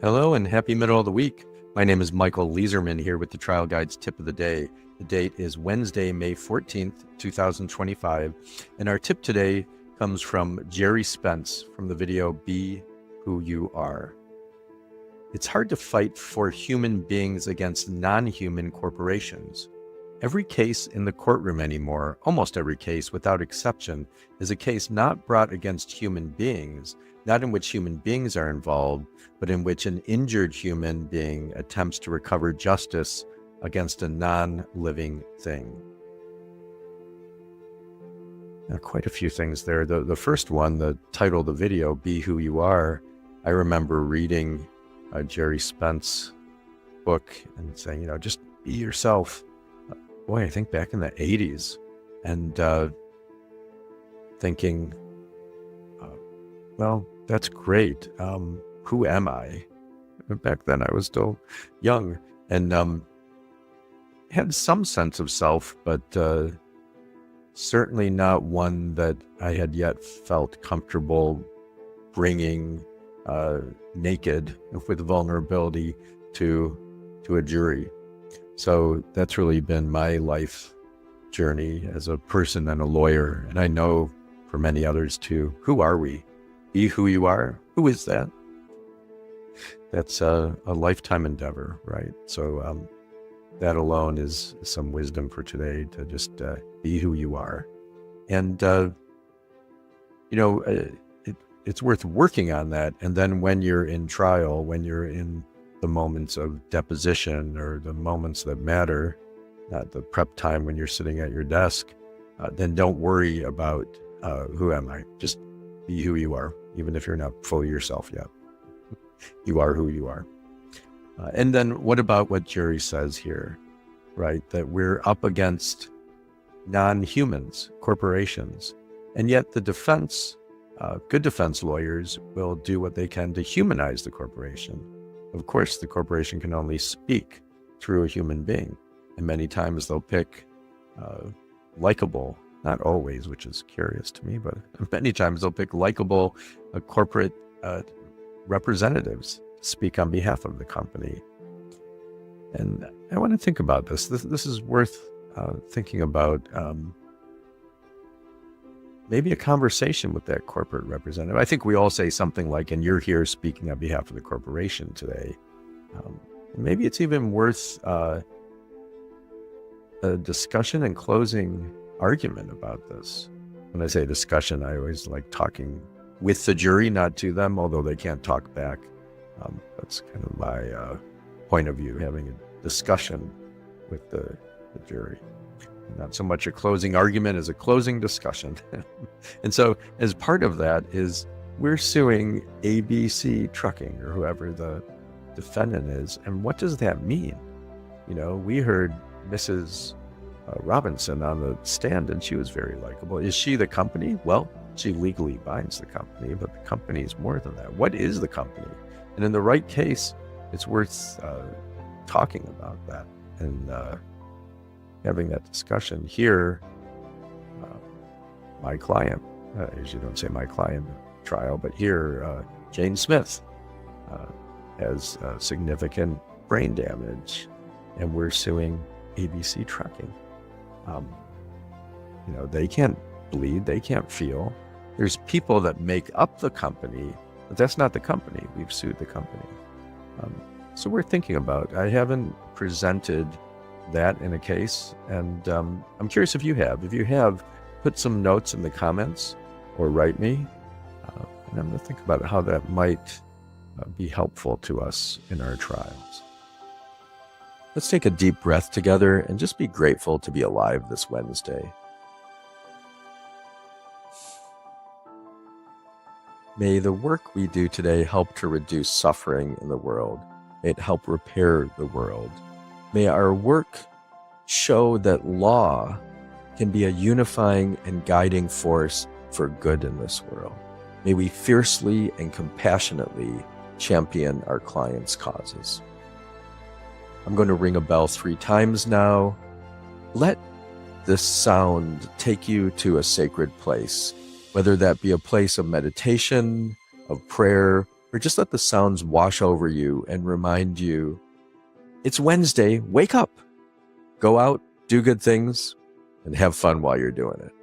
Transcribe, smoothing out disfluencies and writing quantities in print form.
Hello and happy middle of the week. My name is Michael Leeserman here with the Trial Guide's tip of the day. The date is Wednesday, May 14th, 2025. And our tip today comes from Jerry Spence from the video Be Who You Are. It's hard to fight for human beings against non-human corporations. Every case in the courtroom anymore, almost every case without exception, is a case not brought against human beings, not in which human beings are involved, but in which an injured human being attempts to recover justice against a non-living thing. Now, quite a few things there. The first one, the title of the video, Be Who You Are, I remember reading Jerry Spence book and saying, just be yourself. Boy, I think back in the 80s and thinking, well, that's great. Who am I? Back then I was still young and had some sense of self, but certainly not one that I had yet felt comfortable bringing naked with vulnerability to a jury. So that's really been my life journey as a person and a lawyer. And I know for many others too, who are we? Be who you are. Who is that? That's a lifetime endeavor, right? So that alone is some wisdom for today, to just be who you are. And, it's worth working on that. And then when you're in trial, when you're in the moments of deposition or the moments that matter, not the prep time when you're sitting at your desk, then don't worry about who am I. Just be who you are, even if you're not fully yourself yet. You are who you are. And then what about what Jerry says here, right? That we're up against non-humans, corporations, and yet the defense, good defense lawyers will do what they can to humanize the corporation. Of course, the corporation can only speak through a human being, and many times they'll pick likable, not always, which is curious to me, but many times they'll pick likable corporate representatives to speak on behalf of the company. And I want to think about this. This is worth thinking about. Maybe a conversation with that corporate representative. I think we all say something like, and you're here speaking on behalf of the corporation today. Maybe it's even worth a discussion and closing argument about this. When I say discussion, I always like talking with the jury, not to them, although they can't talk back. That's kind of my point of view, having a discussion with the jury. Not so much a closing argument as a closing discussion. And so as part of that is we're suing ABC Trucking or whoever the defendant is. And what does that mean? We heard Mrs. Robinson on the stand and she was very likable. Is she the company? Well, she legally binds the company, but the company is more than that. What is the company? And in the right case, it's worth talking about that and having that discussion. Here, my client, I usually don't say my client trial, but here, Jane Smith has significant brain damage, and we're suing ABC Trucking. They can't bleed, they can't feel. There's people that make up the company, but that's not the company. We've sued the company. So we're thinking about, I haven't presented that in a case, and I'm curious if you have. If you have, put some notes in the comments or write me, and I'm going to think about how that might be helpful to us in our trials. Let's take a deep breath together and just be grateful to be alive this Wednesday. May the work we do today help to reduce suffering in the world. May it help repair the world. May our work show that law can be a unifying and guiding force for good in this world. May we fiercely and compassionately champion our clients' causes. I'm going to ring a bell 3 times now. Let this sound take you to a sacred place, whether that be a place of meditation, of prayer, or just let the sounds wash over you and remind you, it's Wednesday, wake up, go out, do good things, and have fun while you're doing it.